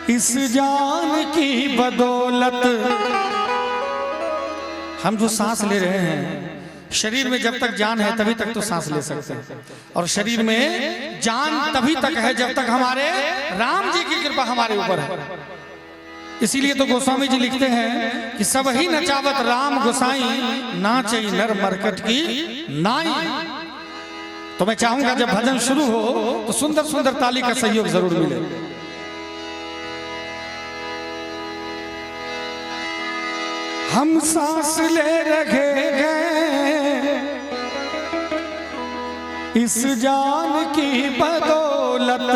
इस जान की बदौलत हम जो सांस ले रहे हैं, शरीर में जब तक जान है तभी तक तो सांस ले सकते हैं, और शरीर में जान तभी तक है जब तक हमारे राम जी की कृपा हमारे ऊपर है। इसीलिए तो गोस्वामी जी लिखते हैं कि सब ही नचावत राम गोसाई, नाचई नर मरकट की नाई। तो मैं चाहूंगा जब भजन शुरू हो तो सुंदर सुंदर ताली का सहयोग जरूर मिले। हम सांस ले रहे हैं इस जान की बदौलत,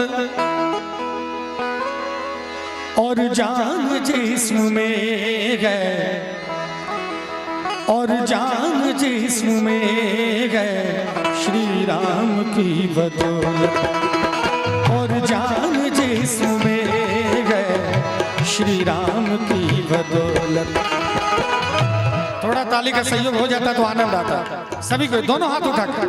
और जान जिस्म में है, और जान जिस्म में है श्री राम की बदौलत, और जान जिस्म में है श्री राम की बदौलत। थोड़ा ताली का सहयोग हो जाता तो आनंद आता। सभी को दोनों हाथ उठाकर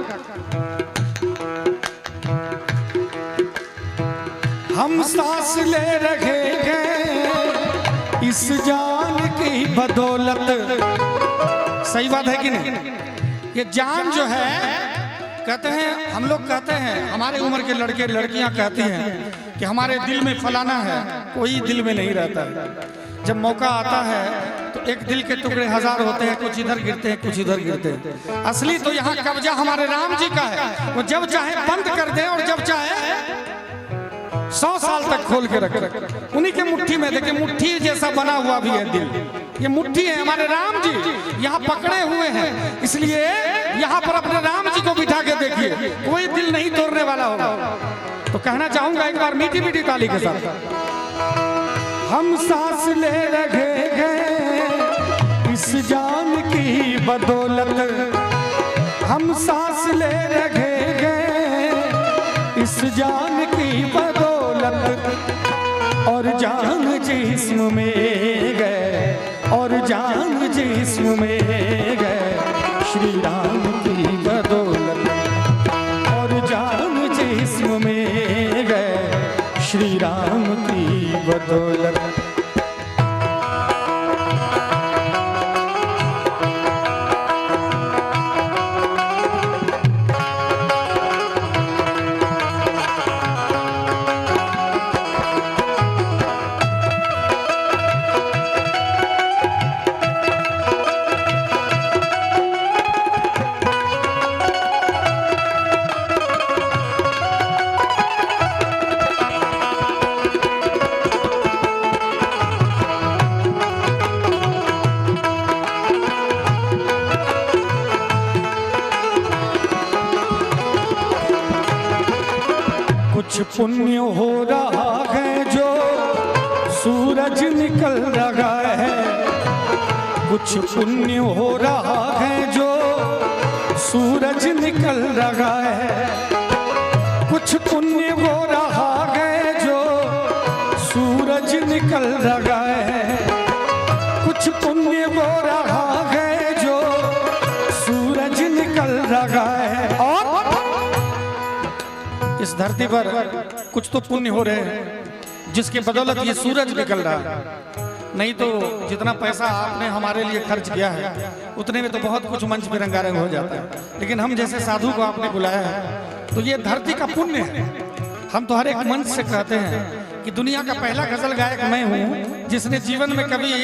हम सांस ले रहे हैं इस जान की बदौलत। सही बात है कि नहीं? ये जान जो है, कहते हैं, हम लोग कहते हैं, हमारे उम्र के लड़के लड़कियां कहती हैं कि हमारे दिल में फलाना है, कोई दिल में नहीं रहता है। जब मौका आता है तो एक दिल के टुकड़े हजार होते हैं, कुछ इधर गिरते हैं कुछ इधर गिरते हैं। असली तो यहाँ कब्जा हमारे राम जी का है, वो जब चाहे बंद कर दे और जब चाहे 100 साल तक खोल के रखे। उन्हीं के मुट्ठी में, देखिए मुट्ठी जैसा बना हुआ भी है दिल, ये मुट्ठी है हमारे राम जी यहाँ पकड़े हुए हैं। इसलिए यहाँ पर अपने राम जी को बिठा के देखिए, कोई दिल नहीं तोड़ने वाला होगा। तो कहना चाहूंगा एक बार मीठी मीठी ताली के साथ, हम सांस ले रहे हैं इस जान की बदौलत, हम सांस ले रहे हैं इस जान की बदौलत, और जान जिस्म में गए, और जान जिस्म में गए श्री राम की बदौलत, और जान जिस्म में गए श्री राम की बदौलत। कुछ पुण्य हो रहा है जो सूरज निकल रहा है, कुछ पुण्य हो रहा है जो सूरज निकल रहा है, कुछ पुण्य हो रहा है जो सूरज निकल रहा है, कुछ पुण्य हो रहा है जो सूरज निकल रहा है। और इस धरती पर कुछ तो पुण्य हो रहे हैं जिसके बदौलत ये सूरज निकल रहा है। नहीं तो जितना पैसा आपने हमारे लिए खर्च किया है उतने में तो बहुत कुछ मंच में रंगारंग हो जाता है, लेकिन हम जैसे साधु को आपने बुलाया है तो ये धरती का पुण्य है। हम तो हर एक मंच से कहते हैं कि दुनिया का पहला गजल गायक मैं हूँ जिसने जीवन में कभी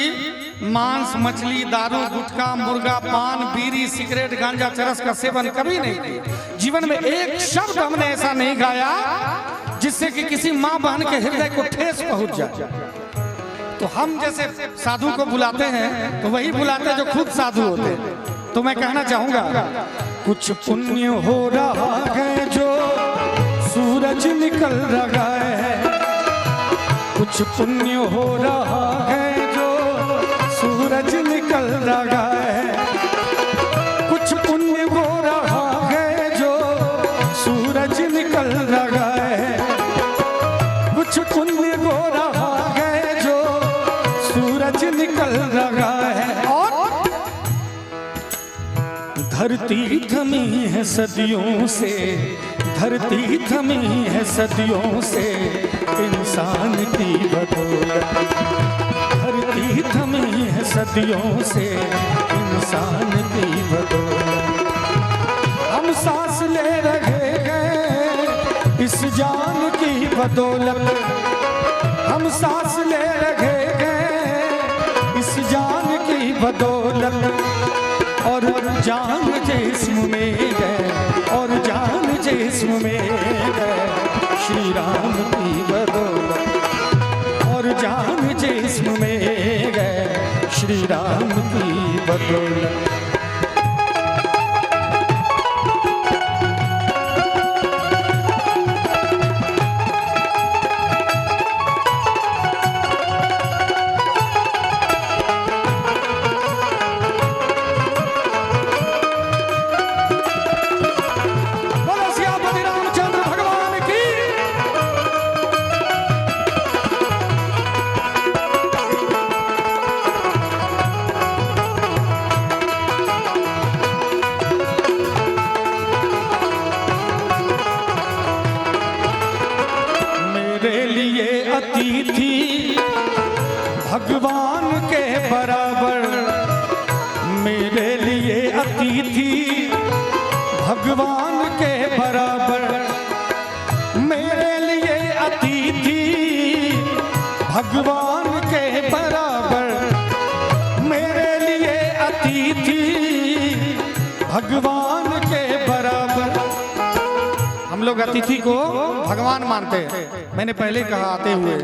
मांस, मछली, दारू, गुटखा, मुर्गा, पान, बीड़ी, सिगरेट, गांजा, चरस का सेवन कभी नहीं किया। जीवन में एक शब्द हमने ऐसा नहीं गाया जिससे कि किसी माँ बहन के हृदय को ठेस पहुंच जाए। तो हम जैसे साधु को बुलाते हैं तो वही बुलाते हैं जो खुद साधु होते हैं। तो मैं कहना चाहूंगा, कुछ पुण्य हो रहा है जो सूरज निकल रहा है, कुछ पुण्य हो रहा है जो सूरज निकल रहा है, कुछ पुण्य हो रहा है जो सूरज निकल रहा है, कुछ पुण्य हो रहा है जो सूरज निकल रहा है। और धरती थमी है सदियों से, धरती थमी है सदियों से इंसान की बदौलत, धरती थमी है सदियों से इंसान की बदौलत। हम सांस ले रहे हैं इस जान की बदौलत, हम सांस ले रहे हैं इस जान की बदौलत। और जान जिस्म में गए, और जान जिस्म में गए श्री राम की बदौलत, और जान जिस्म में गए श्री राम की बदौलत। अतिथि भगवान के बराबर, मेरे लिए अतिथि भगवान के बराबर, मेरे लिए अतिथि भगवान के बराबर, मेरे लिए अतिथि भगवान के बराबर। हम लोग अतिथि को भगवान मानते हैं। मैंने पहले कहा आते हुए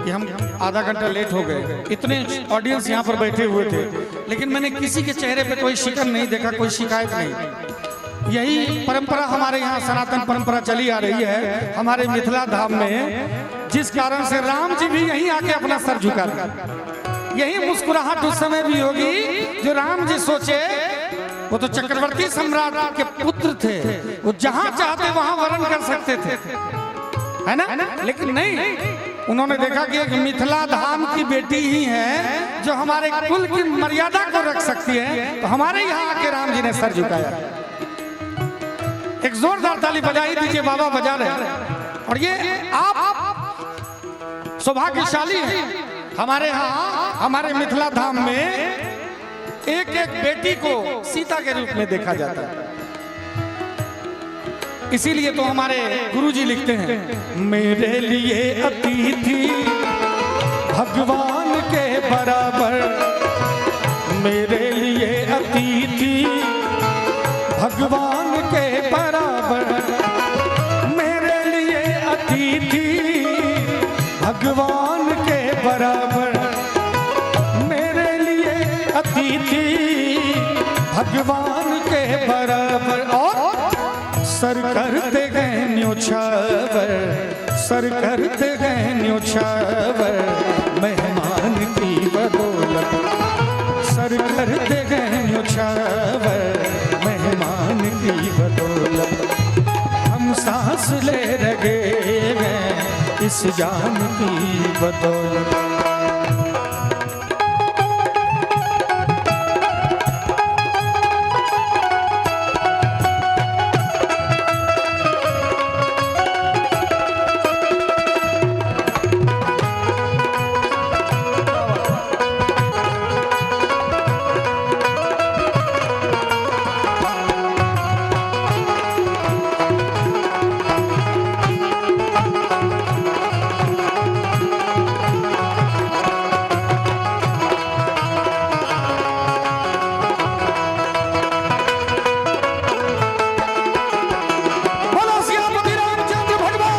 कि हम आधा घंटा लेट हो गए, इतने ऑडियंस यहाँ पर बैठे हुए थे, लेकिन मैंने किसी के चेहरे पे कोई शिकन नहीं देखा, कोई शिकायत नहीं। यही परंपरा हमारे यहाँ सनातन परंपरा चली आ रही है हमारे मिथिला धाम में, जिस कारण से राम जी भी यहीं आके अपना सर झुका रहे। यही मुस्कुराहट उस समय भी होगी जो राम जी सोचे। वो तो चक्रवर्ती सम्राट के पुत्र थे, वो जहां चाहते वहां वरण कर सकते थे, है ना? लेकिन नहीं, उन्होंने देखा कि एक मिथिला धाम की बेटी ही है जो हमारे कुल की मर्यादा को रख सकती है, तो हमारे यहाँ आके राम जी ने सर झुकाया। एक जोरदार ताली बजाई दीजिए, बाबा बजा रहे। और ये आप सौभाग्यशाली हैं, हमारे यहाँ हमारे मिथिला धाम में एक एक बेटी को सीता के रूप में देखा जाता है। इसीलिए तो हमारे गुरुजी लिखते हैं, मेरे लिए अतिथि भगवान के बराबर, मेरे लिए अतिथि भगवान के बराबर, मेरे लिए अतिथि भगवान के बराबर, मेरे लिए अतिथि भगवान के बराबर। और सर करते गए न्योछावर, सर करते गए न्योछावर मेहमान की बदौलत, सर करते गए न्योछावर मेहमान की बदौलत। हम सांस ले रहे हैं इस जान की बदौलत।